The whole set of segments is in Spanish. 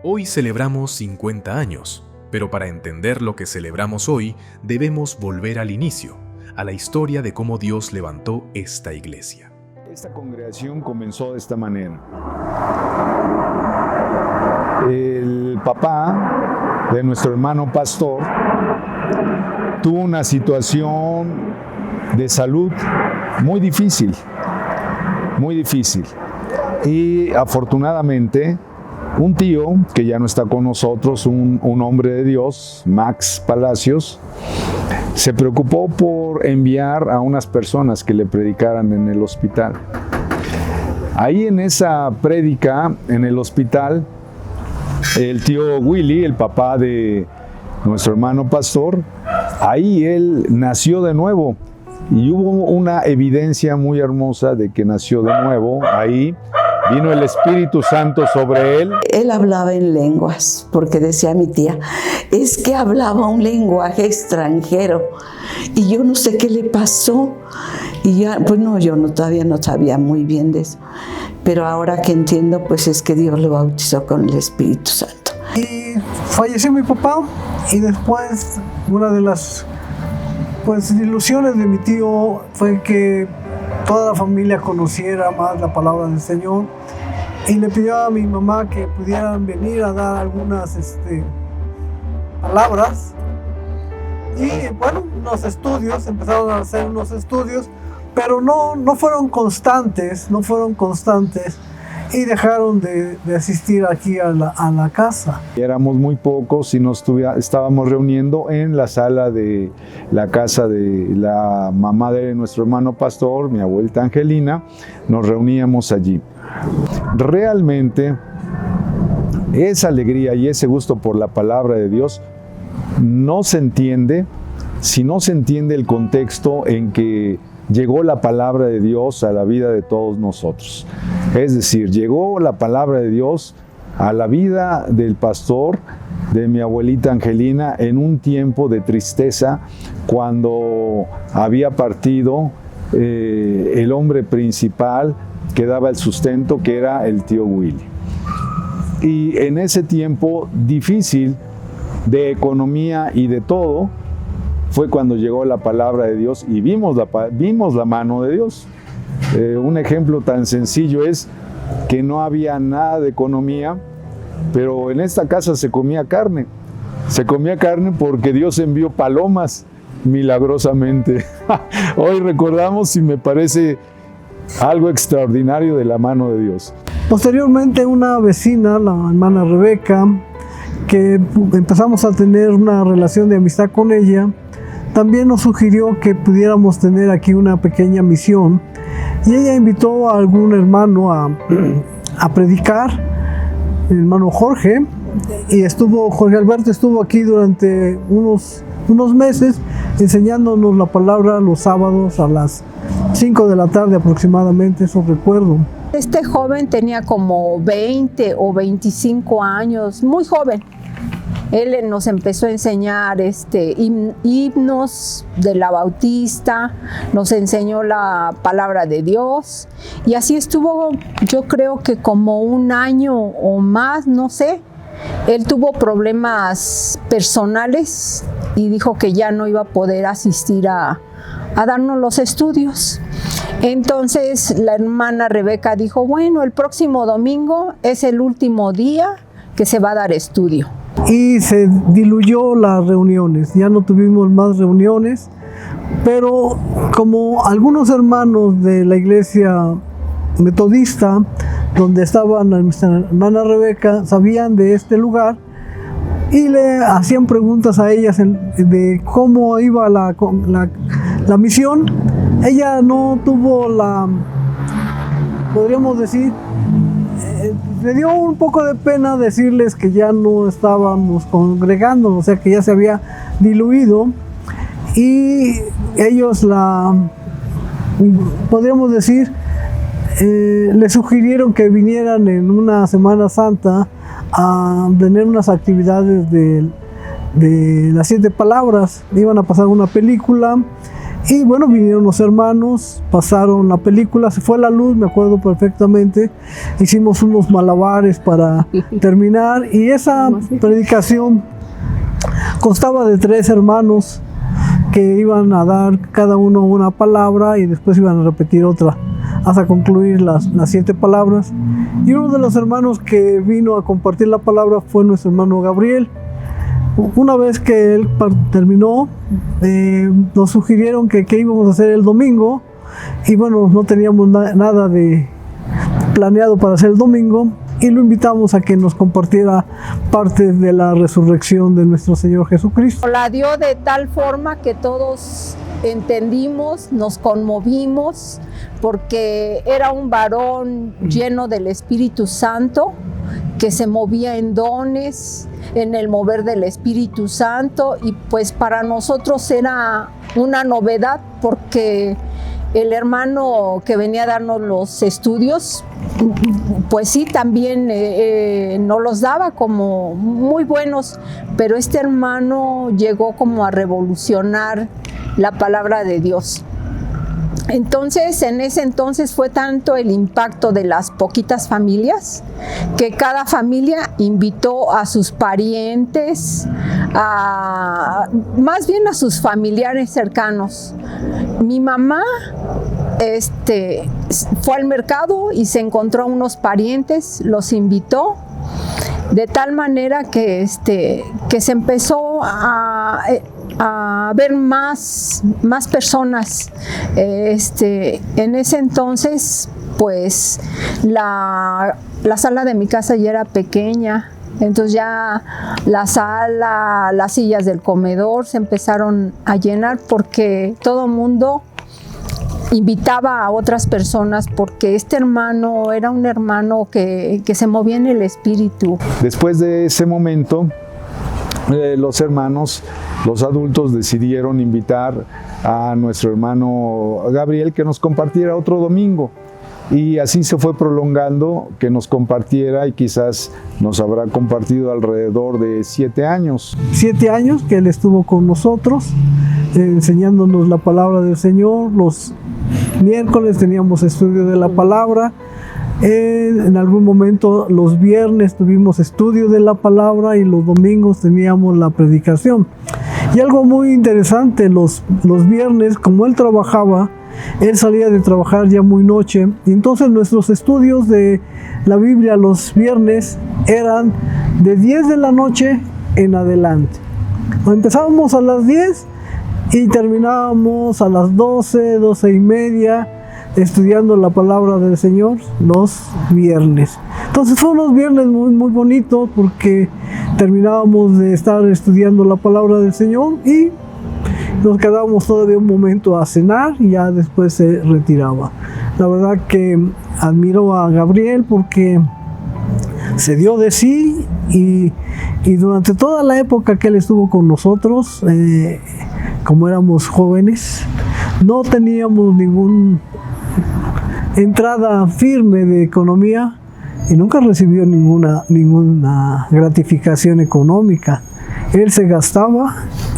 Hoy celebramos 50 años, pero para entender lo que celebramos hoy, debemos volver al inicio, a la historia de cómo Dios levantó esta iglesia. Esta congregación comenzó de esta manera. El papá de nuestro hermano pastor tuvo una situación de salud muy difícil, y afortunadamente un tío que ya no está con nosotros, un hombre de Dios, Max Palacios, se preocupó por enviar a unas personas que le predicaran en el hospital. Ahí en esa prédica en el hospital, el tío Willy, el papá de nuestro hermano pastor, ahí él nació de nuevo y hubo una evidencia muy hermosa de que nació de nuevo. Ahí vino el Espíritu Santo sobre él. Él hablaba en lenguas, porque decía mi tía, es que hablaba un lenguaje extranjero y yo no sé qué le pasó. Y ya, pues no, todavía no sabía muy bien de eso. Pero ahora que entiendo, pues es que Dios lo bautizó con el Espíritu Santo. Y falleció mi papá y después una de las ilusiones de mi tío fue que toda la familia conociera más la palabra del Señor, y le pidió a mi mamá que pudieran venir a dar algunas palabras. Y bueno, empezaron a hacer unos estudios, pero no fueron constantes, y dejaron de asistir aquí a la casa. Éramos muy pocos y estábamos reuniendo en la sala de la casa de la mamá de nuestro hermano pastor, mi abuelita Angelina. Nos reuníamos allí. Realmente esa alegría y ese gusto por la palabra de Dios no se entiende si no se entiende el contexto en que llegó la palabra de Dios a la vida de todos nosotros. Es decir, llegó la palabra de Dios a la vida del pastor, de mi abuelita Angelina, en un tiempo de tristeza, cuando había partido el hombre principal que daba el sustento, que era el tío Willy. Y en ese tiempo difícil de economía y de todo, fue cuando llegó la palabra de Dios y vimos la mano de Dios. Un ejemplo tan sencillo es que no había nada de economía, pero en esta casa se comía carne. Se comía carne porque Dios envió palomas milagrosamente. Hoy recordamos y me parece algo extraordinario de la mano de Dios. Posteriormente, una vecina, la hermana Rebeca, que empezamos a tener una relación de amistad con ella, también nos sugirió que pudiéramos tener aquí una pequeña misión, y ella invitó a algún hermano a predicar, el hermano Jorge, y Jorge Alberto estuvo aquí durante unos meses enseñándonos la palabra los sábados a las 5 de la tarde aproximadamente, eso recuerdo. Este joven tenía como 20 o 25 años, muy joven. Él nos empezó a enseñar himnos de la Bautista, nos enseñó la palabra de Dios, y así estuvo, yo creo que como un año o más, no sé. Él tuvo problemas personales y dijo que ya no iba a poder asistir a darnos los estudios. Entonces la hermana Rebeca dijo, bueno, el próximo domingo es el último día que se va a dar estudio. Y se diluyó las reuniones, ya no tuvimos más reuniones, pero como algunos hermanos de la iglesia metodista, donde estaba nuestra hermana Rebeca, sabían de este lugar y le hacían preguntas a ellas de cómo iba la misión. Ella no tuvo podríamos decir, me dio un poco de pena decirles que ya no estábamos congregando, o sea que ya se había diluido, y ellos podríamos decir, le sugirieron que vinieran en una Semana Santa a tener unas actividades de las 7 palabras. Iban a pasar una película Y bueno, vinieron los hermanos, pasaron la película, se fue la luz, me acuerdo perfectamente. Hicimos unos malabares para terminar, y esa predicación constaba de 3 hermanos que iban a dar cada uno una palabra y después iban a repetir otra hasta concluir las 7 palabras. Y uno de los hermanos que vino a compartir la palabra fue nuestro hermano Gabriel. Una vez que él terminó, nos sugirieron que qué íbamos a hacer el domingo, y bueno, no teníamos nada de planeado para hacer el domingo, y lo invitamos a que nos compartiera parte de la resurrección de nuestro Señor Jesucristo. La dio de tal forma que todos entendimos, nos conmovimos, porque era un varón lleno del Espíritu Santo, que se movía en dones, en el mover del Espíritu Santo, y pues para nosotros era una novedad, porque el hermano que venía a darnos los estudios, pues sí, también nos los daba como muy buenos, pero este hermano llegó como a revolucionar la palabra de Dios. Entonces, en ese entonces fue tanto el impacto de las poquitas familias, que cada familia invitó a sus parientes, más bien a sus familiares cercanos. Mi mamá fue al mercado y se encontró a unos parientes, los invitó, de tal manera que se empezó a ver más personas. En ese entonces, pues la sala de mi casa ya era pequeña, entonces ya la sala, las sillas del comedor se empezaron a llenar, porque todo el mundo invitaba a otras personas, porque este hermano era un hermano que se movía en el espíritu. Después de ese momento, los hermanos, los adultos, decidieron invitar a nuestro hermano Gabriel que nos compartiera otro domingo. Y así se fue prolongando, que nos compartiera, y quizás nos habrá compartido alrededor de 7 años. 7 años que él estuvo con nosotros, enseñándonos la palabra del Señor. Los miércoles teníamos estudio de la palabra. En algún momento los viernes tuvimos estudio de la palabra, y los domingos teníamos la predicación. Y algo muy interesante, los viernes, como él trabajaba, él salía de trabajar ya muy noche, y entonces nuestros estudios de la Biblia los viernes eran de 10 de la noche en adelante. Empezábamos a las 10 y terminábamos a las 12, 12 y media, estudiando la palabra del Señor los viernes. Entonces fueron unos viernes muy, muy bonitos, porque terminábamos de estar estudiando la palabra del Señor y nos quedábamos todavía un momento a cenar, y ya después se retiraba. La verdad que admiro a Gabriel, porque se dio de sí, y durante toda la época que él estuvo con nosotros, como éramos jóvenes, no teníamos ninguna entrada firme de economía, y nunca recibió ninguna gratificación económica. Él se gastaba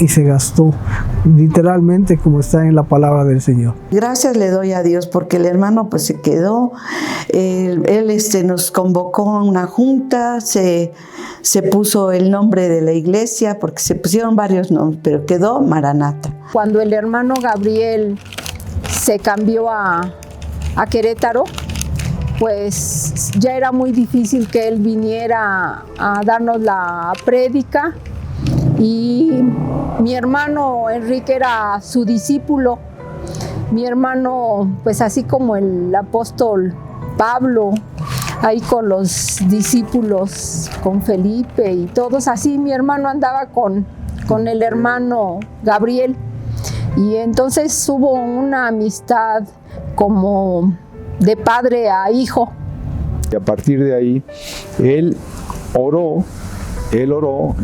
y se gastó, literalmente, como está en la palabra del Señor. Gracias le doy a Dios, porque el hermano pues se quedó. Él nos convocó a una junta, se puso el nombre de la iglesia, porque se pusieron varios nombres, pero quedó Maranata. Cuando el hermano Gabriel se cambió a Querétaro, pues ya era muy difícil que él viniera a darnos la prédica, y mi hermano Enrique era su discípulo. Mi hermano, pues así como el apóstol Pablo, ahí con los discípulos, con Felipe y todos, así mi hermano andaba con el hermano Gabriel, y entonces hubo una amistad como de padre a hijo. Y a partir de ahí, él oró,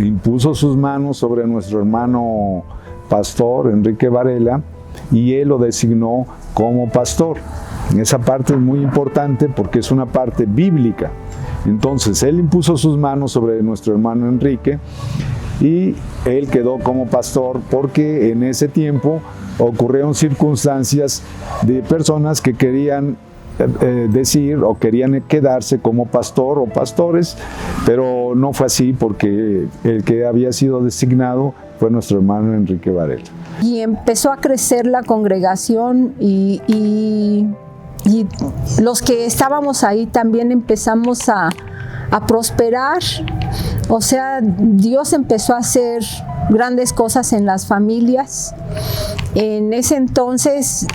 impuso sus manos sobre nuestro hermano pastor Enrique Varela, y él lo designó como pastor. Esa parte es muy importante, porque es una parte bíblica. Entonces, él impuso sus manos sobre nuestro hermano Enrique, y él quedó como pastor porque en ese tiempo ocurrieron circunstancias de personas que querían decir o querían quedarse como pastor o pastores, pero no fue así porque el que había sido designado fue nuestro hermano Enrique Varela. Y empezó a crecer la congregación y los que estábamos ahí también empezamos a prosperar. O sea, Dios empezó a hacer grandes cosas en las familias. En ese entonces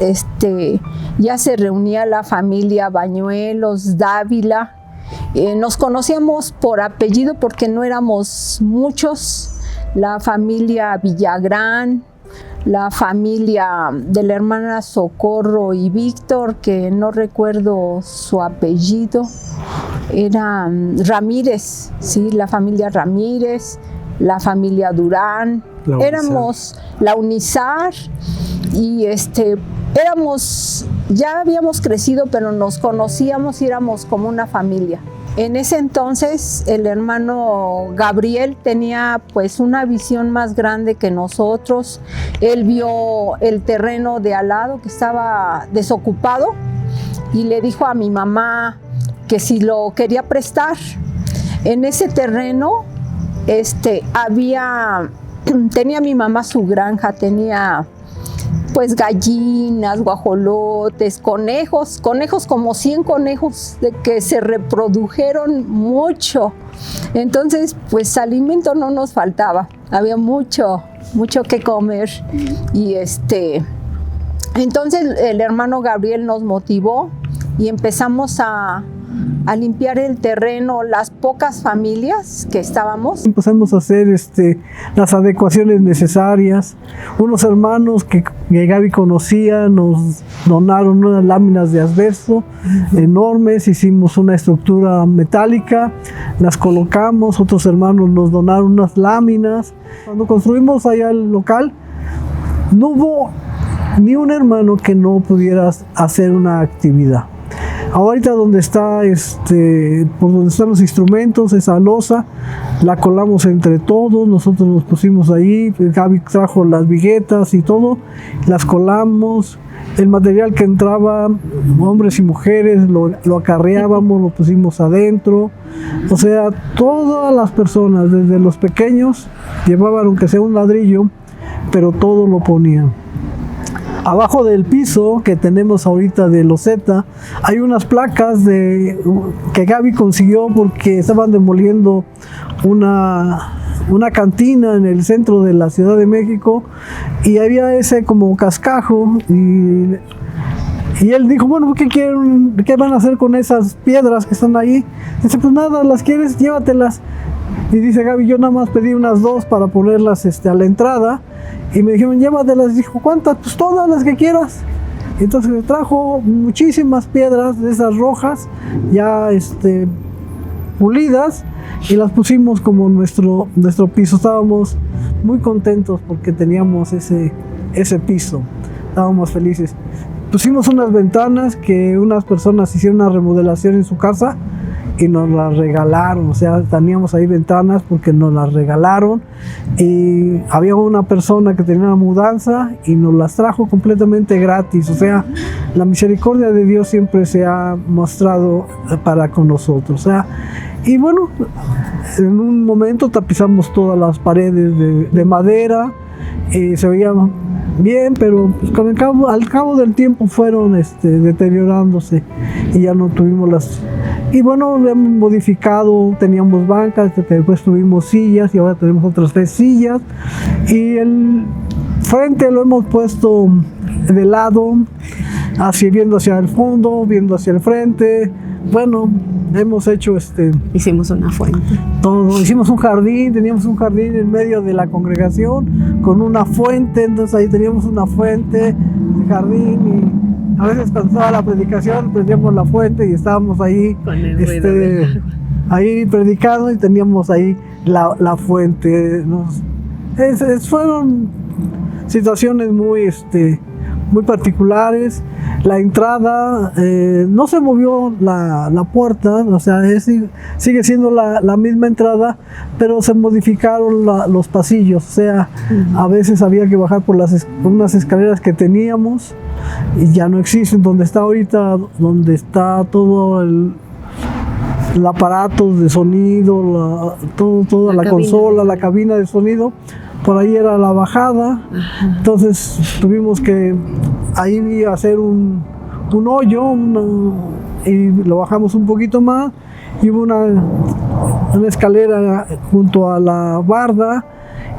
ya se reunía la familia Bañuelos, Dávila. Nos conocíamos por apellido porque no éramos muchos. La familia Villagrán, la familia de la hermana Socorro y Víctor, que no recuerdo su apellido, era Ramírez, ¿sí? La familia Ramírez, la familia Durán, éramos la Unizar y ya habíamos crecido, pero nos conocíamos y éramos como una familia. En ese entonces el hermano Gabriel tenía pues una visión más grande que nosotros. Él vio el terreno de al lado que estaba desocupado y le dijo a mi mamá que si lo quería prestar. En ese terreno tenía mi mamá su granja, tenía pues gallinas, guajolotes, conejos como 100 conejos de que se reprodujeron mucho. Entonces, pues alimento no nos faltaba, había mucho que comer. Y entonces el hermano Gabriel nos motivó y empezamos a limpiar el terreno, las pocas familias que estábamos. Empezamos a hacer las adecuaciones necesarias. Unos hermanos que Gaby conocía nos donaron unas láminas de asbesto enormes, hicimos una estructura metálica, las colocamos, otros hermanos nos donaron unas láminas. Cuando construimos allá el local, no hubo ni un hermano que no pudiera hacer una actividad. Ahorita donde está, por donde están los instrumentos, esa losa, la colamos entre todos, nosotros nos pusimos ahí, Gaby trajo las viguetas y todo, las colamos, el material que entraba, hombres y mujeres, lo acarreábamos, lo pusimos adentro, o sea, todas las personas, desde los pequeños, llevaban aunque sea un ladrillo, pero todo lo ponían. Abajo del piso que tenemos ahorita de loseta hay unas placas que Gaby consiguió porque estaban demoliendo una cantina en el centro de la Ciudad de México y había ese como cascajo y él dijo, bueno, ¿qué van a hacer con esas piedras que están ahí? Dice, pues nada, ¿las quieres? Llévatelas. Y dice Gaby, yo nada más pedí unas 2 para ponerlas a la entrada. Y me dijeron, llévatelas. Dijo, ¿cuántas? Pues todas las que quieras. Entonces me trajo muchísimas piedras de esas rojas, ya pulidas, y las pusimos como nuestro piso. Estábamos muy contentos porque teníamos ese piso. Estábamos felices. Pusimos unas ventanas que unas personas hicieron una remodelación en su casa y nos las regalaron, o sea, teníamos ahí ventanas porque nos las regalaron y había una persona que tenía una mudanza y nos las trajo completamente gratis, o sea, la misericordia de Dios siempre se ha mostrado para con nosotros, o sea, y bueno, en un momento tapizamos todas las paredes de madera y se veía bien, pero pues al cabo del tiempo fueron deteriorándose y ya no tuvimos las... Y bueno, lo hemos modificado, teníamos bancas, después tuvimos sillas y ahora tenemos otras 3 sillas. Y el frente lo hemos puesto de lado, viendo hacia el fondo, viendo hacia el frente. Bueno, hemos hecho Hicimos una fuente. Todo, hicimos un jardín, teníamos un jardín en medio de la congregación con una fuente, entonces ahí teníamos una fuente, el jardín y... A veces cuando estaba la predicación prendíamos la fuente y estábamos ahí, ahí predicando y teníamos ahí la fuente. Fueron situaciones muy muy particulares. La entrada, no se movió la puerta, o sea, sigue siendo la misma entrada, pero se modificaron los pasillos, o sea, a veces había que bajar por unas escaleras que teníamos y ya no existen. Donde está ahorita, donde está todo el aparato de sonido, toda la consola, la cabina de sonido, por ahí era la bajada. Entonces tuvimos que ahí hacer un hoyo y lo bajamos un poquito más, y hubo una escalera junto a la barda,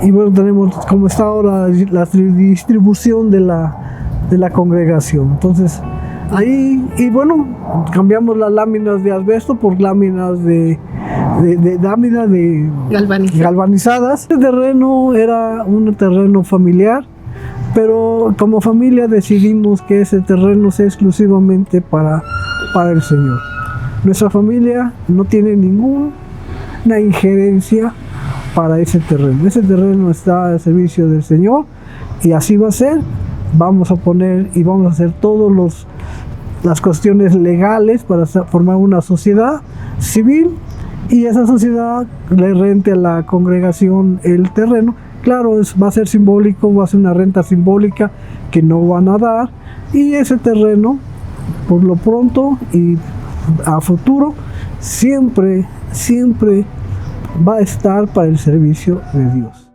y bueno, tenemos como está ahora la distribución de la congregación. Entonces ahí, y bueno, cambiamos las láminas de asbesto por láminas de galvanizadas. Este terreno era un terreno familiar, pero como familia decidimos que ese terreno sea exclusivamente para el Señor. Nuestra familia no tiene ninguna injerencia para ese terreno. Ese terreno está al servicio del Señor, y así va a ser. Vamos a poner y vamos a hacer todas las cuestiones legales para formar una sociedad civil, y esa sociedad le rente a la congregación el terreno. Claro, va a ser simbólico, va a ser una renta simbólica que no van a dar, y ese terreno, por lo pronto y a futuro, siempre va a estar para el servicio de Dios.